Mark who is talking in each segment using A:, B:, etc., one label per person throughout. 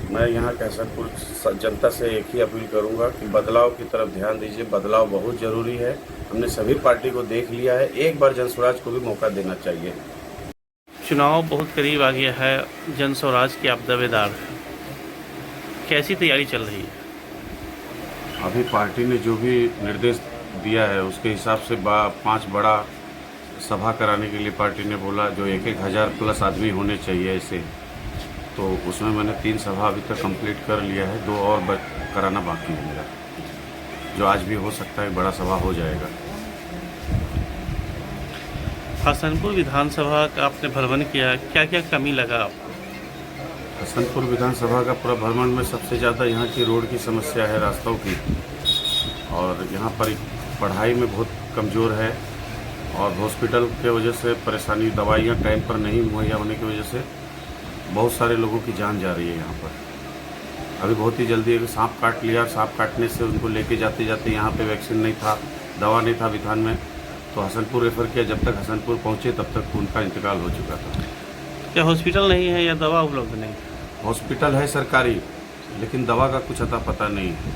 A: मैं यहाँ कैसरपुर जनता से एक ही अपील करूँगा कि बदलाव की तरफ ध्यान दीजिए। बदलाव बहुत ज़रूरी है। हमने सभी पार्टी को देख लिया है, एक बार जनस्वराज को भी मौका देना चाहिए।
B: चुनाव बहुत करीब आ गया है, जन स्वराज के आप दावेदार हैं, कैसी तैयारी चल रही है?
A: अभी पार्टी ने जो भी निर्देश दिया है उसके हिसाब से 5 बड़ा सभा कराने के लिए पार्टी ने बोला, जो 1-1 हज़ार प्लस आदमी होने चाहिए ऐसे। तो उसमें मैंने 3 सभा अभी तक कंप्लीट कर लिया है, 2 और कराना बाकी है मेरा, जो आज भी हो सकता है बड़ा सभा हो जाएगा।
B: हसनपुर विधानसभा का आपने भ्रमण किया, क्या क्या कमी लगा आपको?
A: हसनपुर विधानसभा का पूरा भ्रमण में सबसे ज़्यादा यहाँ की रोड की समस्या है, रास्तों की, और यहाँ पर पढ़ाई में बहुत कमज़ोर है, और हॉस्पिटल के वजह से परेशानी, दवाइयाँ टाइम पर नहीं मुहैया होने की वजह से बहुत सारे लोगों की जान जा रही है यहाँ पर। अभी बहुत ही जल्दी एक सांप काट लिया, सांप काटने से उनको लेके जाते जाते यहाँ पे वैक्सीन नहीं था, दवा नहीं था विधान में, तो हसनपुर रेफ़र किया। जब तक हसनपुर पहुँचे तब तक उनका इंतकाल हो चुका था।
B: क्या हॉस्पिटल नहीं है या दवा उपलब्ध नहीं?
A: हॉस्पिटल है सरकारी, लेकिन दवा का कुछ अता पता नहीं है।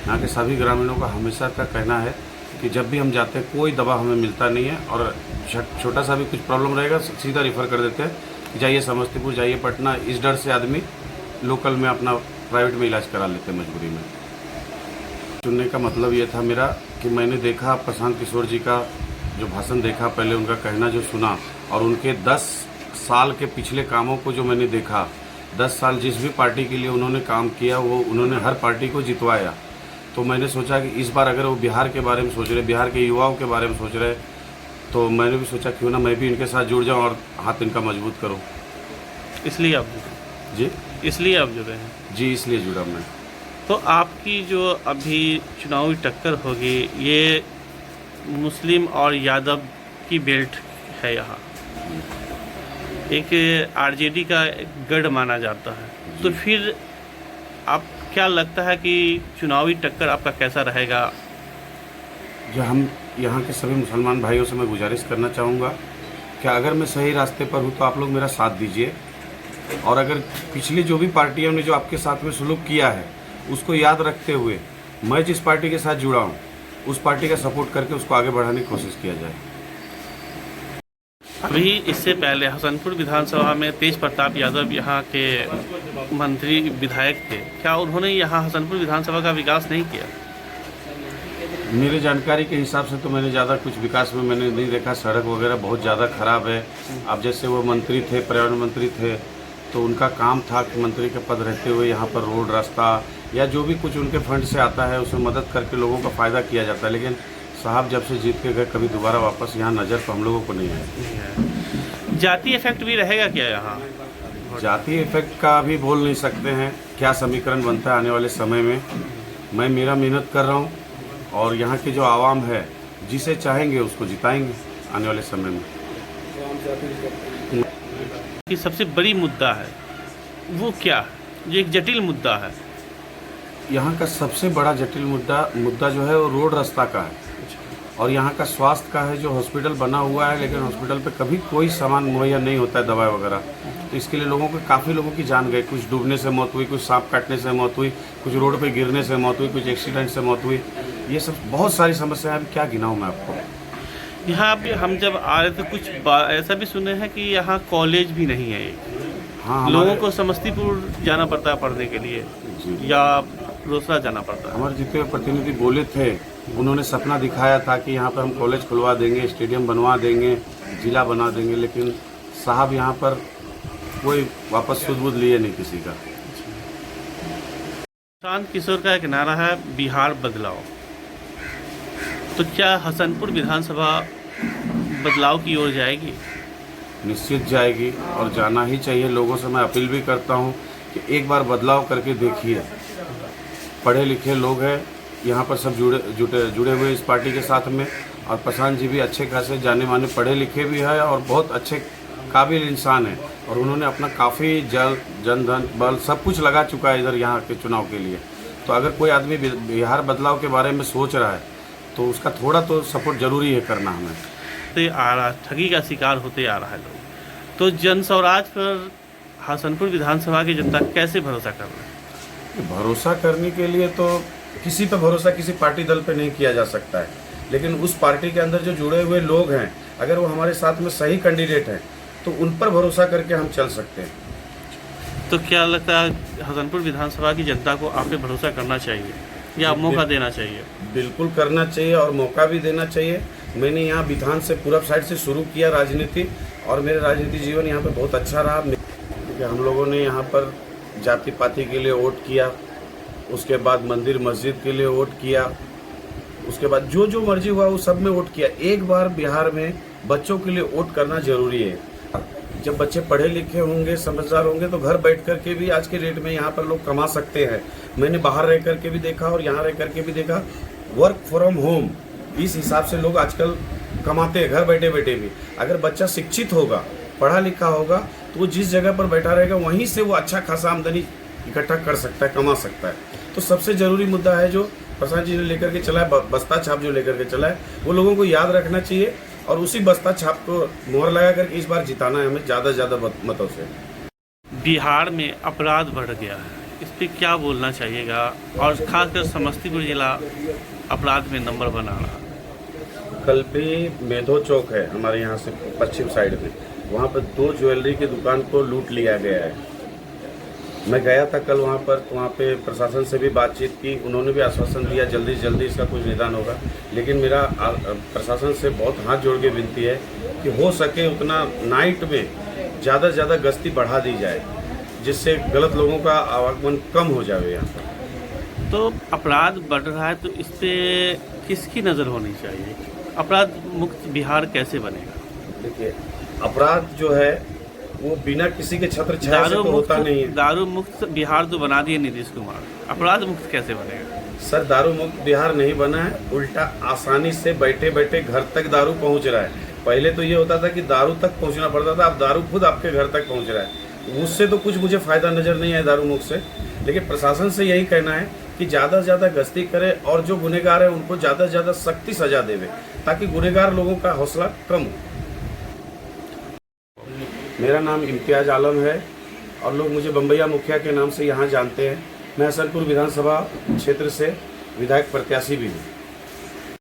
A: यहाँ के सभी ग्रामीणों का हमेशा का कहना है कि जब भी हम जाते हैं कोई दवा हमें मिलता नहीं है, और छोटा सा भी कुछ प्रॉब्लम रहेगा सीधा रिफ़र कर देते हैं, जाइए समस्तीपुर, जाइए पटना। इस डर से आदमी लोकल में अपना प्राइवेट में इलाज करा लेते हैं मजबूरी में। चुनने का मतलब ये था मेरा कि मैंने देखा प्रशांत किशोर जी का जो भाषण देखा, पहले उनका कहना जो सुना, और उनके 10 साल के पिछले कामों को जो मैंने देखा, 10 साल जिस भी पार्टी के लिए उन्होंने काम किया वो उन्होंने हर पार्टी को जितवाया। तो मैंने सोचा कि इस बार अगर वो बिहार के बारे में सोच रहे, बिहार के युवाओं के बारे में सोच रहे, तो मैंने भी सोचा क्यों ना मैं भी इनके साथ जुड़ जाऊं और हाथ इनका मजबूत करूं।
B: इसलिए आप जुड़े?
A: जी,
B: इसलिए आप जुड़े हैं?
A: जी, इसलिए जुड़ा मैं।
B: तो आपकी जो अभी चुनावी टक्कर होगी, ये मुस्लिम और यादव की बेल्ट है। यहाँ एक आरजेडी का गढ़ माना जाता है, तो फिर आप क्या लगता है कि चुनावी टक्कर आपका कैसा रहेगा?
A: जो हम यहाँ के सभी मुसलमान भाइयों से मैं गुजारिश करना चाहूँगा कि अगर मैं सही रास्ते पर हूँ तो आप लोग मेरा साथ दीजिए, और अगर पिछली जो भी पार्टियों ने जो आपके साथ में सुलूक किया है उसको याद रखते हुए मैं जिस पार्टी के साथ जुड़ा हूँ उस पार्टी का सपोर्ट करके उसको आगे बढ़ाने की कोशिश किया जाए।
B: अभी इससे पहले हसनपुर विधानसभा में तेज प्रताप यादव यहाँ के मंत्री विधायक थे, क्या उन्होंने यहाँ हसनपुर विधानसभा का विकास नहीं किया?
A: मेरे जानकारी के हिसाब से तो मैंने ज़्यादा कुछ विकास में मैंने नहीं देखा। सड़क वगैरह बहुत ज़्यादा ख़राब है। अब जैसे वो मंत्री थे, पर्यावरण मंत्री थे, तो उनका काम था कि मंत्री के पद रहते हुए यहाँ पर रोड, रास्ता या जो भी कुछ उनके फंड से आता है उसमें मदद करके लोगों का फ़ायदा किया जाता है। लेकिन साहब जब से जीत के गए कभी दोबारा वापस यहाँ नज़र तो हम लोगों को नहीं है।
B: जाति इफेक्ट भी रहेगा क्या यहाँ?
A: जाति इफेक्ट का भी बोल नहीं सकते हैं, क्या समीकरण बनता है आने वाले समय में। मैं मेरा मेहनत कर रहा हूँ, और यहाँ की जो आवाम है जिसे चाहेंगे उसको जिताएंगे आने वाले समय में।
B: कि सबसे बड़ी मुद्दा है वो क्या है? ये एक जटिल मुद्दा है।
A: यहाँ का सबसे बड़ा जटिल मुद्दा जो है वो रोड रास्ता का है, और यहाँ का स्वास्थ्य का है। जो हॉस्पिटल बना हुआ है लेकिन हॉस्पिटल पे कभी कोई सामान मुहैया नहीं होता है, दवाई वगैरह। तो इसके लिए काफ़ी लोगों की जान गई, कुछ डूबने से मौत हुई, कुछ सांप काटने से मौत हुई, कुछ रोड पे गिरने से मौत हुई, कुछ एक्सीडेंट से मौत हुई। ये सब बहुत सारी समस्याएं, अभी क्या गिनाऊं मैं आपको।
B: यहाँ पे हम जब आ रहे थे कुछ ऐसा भी सुने हैं कि यहाँ कॉलेज भी नहीं है।
A: हाँ,
B: लोगों को समस्तीपुर जाना पड़ता है पढ़ने के लिए या रोसड़ा जाना पड़ता है।
A: हमारे जितने प्रतिनिधि बोले थे उन्होंने सपना दिखाया था कि यहाँ पर हम कॉलेज खुलवा देंगे, स्टेडियम बनवा देंगे, जिला बना देंगे, लेकिन साहब यहाँ पर कोई वापस सुध-बुध लिए नहीं किसी का।
B: प्रशांत किशोर का एक नारा है, बिहार बदलाव। तो क्या हसनपुर विधानसभा बदलाव की ओर जाएगी?
A: निश्चित जाएगी, और जाना ही चाहिए। लोगों से मैं अपील भी करता हूँ कि एक बार बदलाव करके देखिए। पढ़े लिखे लोग हैं यहाँ पर, सब जुड़े हुए इस पार्टी के साथ में, और प्रशांत जी भी अच्छे खासे जाने माने पढ़े लिखे भी हैं और बहुत अच्छे काबिल इंसान हैं, और उन्होंने अपना काफ़ी जन धन बल सब कुछ लगा चुका है इधर यहाँ के चुनाव के लिए। तो अगर कोई आदमी बिहार बदलाव के बारे में सोच रहा है तो उसका थोड़ा तो सपोर्ट जरूरी है करना हमें।
B: आ रहा ठगी का शिकार होते आ रहा है लोग। तो जन स्वराज पर हसनपुर विधानसभा की जनता कैसे भरोसा कर रही है?
A: भरोसा करने के लिए तो किसी पे भरोसा किसी पार्टी दल पे नहीं किया जा सकता है, लेकिन उस पार्टी के अंदर जो जुड़े हुए लोग हैं, अगर वो हमारे साथ में सही कैंडिडेट हैं तो उन पर भरोसा करके हम चल सकते हैं।
B: तो क्या लगता है हसनपुर विधानसभा की जनता को आप पे भरोसा करना चाहिए या मौका देना चाहिए?
A: बिल्कुल करना चाहिए और मौका भी देना चाहिए। मैंने यहाँ विधान से पूरब साइड से शुरू किया राजनीति, और मेरे राजनीति जीवन यहाँ पे बहुत अच्छा रहा। क्योंकि हम लोगों ने यहाँ पर जाति पाति के लिए वोट किया, उसके बाद मंदिर मस्जिद के लिए वोट किया, उसके बाद जो जो मर्जी हुआ वो सब में वोट किया। एक बार बिहार में बच्चों के लिए वोट करना जरूरी है। जब बच्चे पढ़े लिखे होंगे, समझदार होंगे, तो घर बैठ कर के भी आज के रेट में यहाँ पर लोग कमा सकते हैं। मैंने बाहर रह करके भी देखा और यहाँ रह करके भी देखा, वर्क फ्रॉम होम इस हिसाब से लोग आजकल कमाते हैं घर बैठे बैठे भी। अगर बच्चा शिक्षित होगा, पढ़ा लिखा होगा, तो वो जिस जगह पर बैठा रहेगा वहीं से वो अच्छा खासा आमदनी इकट्ठा कर सकता है, कमा सकता है। तो सबसे जरूरी मुद्दा है जो प्रसाद जी ने लेकर के चला है, बस्ता छाप जो लेकर के चला है, वो लोगों को याद रखना चाहिए और उसी बस्ता छाप को मोहर लगा करके इस बार जिताना है हमें ज़्यादा से ज़्यादा मतों से।
B: बिहार में अपराध बढ़ गया है, इस पर क्या बोलना चाहिएगा? और खासकर समस्तीपुर जिला अपराध में नंबर बना रहा।
A: कल भी मेधो चौक है हमारे यहाँ से पश्चिम साइड में, वहाँ पर 2 ज्वेलरी की दुकान को लूट लिया गया है। मैं गया था कल वहाँ पर, तो वहाँ पे प्रशासन से भी बातचीत की, उन्होंने भी आश्वासन दिया जल्दी से जल्दी इसका कुछ निदान होगा। लेकिन मेरा प्रशासन से बहुत हाथ जोड़ के विनती है कि हो सके उतना नाइट में ज़्यादा से ज़्यादा गश्ती बढ़ा दी जाए, जिससे गलत लोगों का आवागमन कम हो जाए यहाँ पर।
B: तो अपराध बढ़ रहा है, तो इस पर किसकी नज़र होनी चाहिए? अपराध मुक्त बिहार कैसे बनेगा?
A: देखिए, अपराध जो है वो बिना किसी के छत्र छाया से तो होता नहीं है।
B: दारू मुक्त बिहार तो बना दिए नीतीश कुमार, अपराध मुक्त कैसे बनेगा?
A: सर, दारू मुक्त बिहार नहीं बना है, उल्टा आसानी से बैठे बैठे घर तक दारू पहुंच रहा है। पहले तो ये होता था कि दारू तक पहुंचना पड़ता था, अब दारू खुद आपके घर तक पहुंच रहा है। उससे तो कुछ मुझे फायदा नजर नहीं आया दारू मुक्त से, लेकिन प्रशासन से यही कहना है कि ज़्यादा से ज़्यादा गश्ती करे और जो गुनहगार है उनको ज़्यादा से ज़्यादा सख्ती सजा देवे, ताकि गुनहगार लोगों का हौसला कम हो। मेरा नाम इम्तियाज आलम है और लोग मुझे बम्बैया मुखिया के नाम से यहाँ जानते हैं। मैं हसनपुर विधानसभा क्षेत्र से विधायक प्रत्याशी भी हूँ।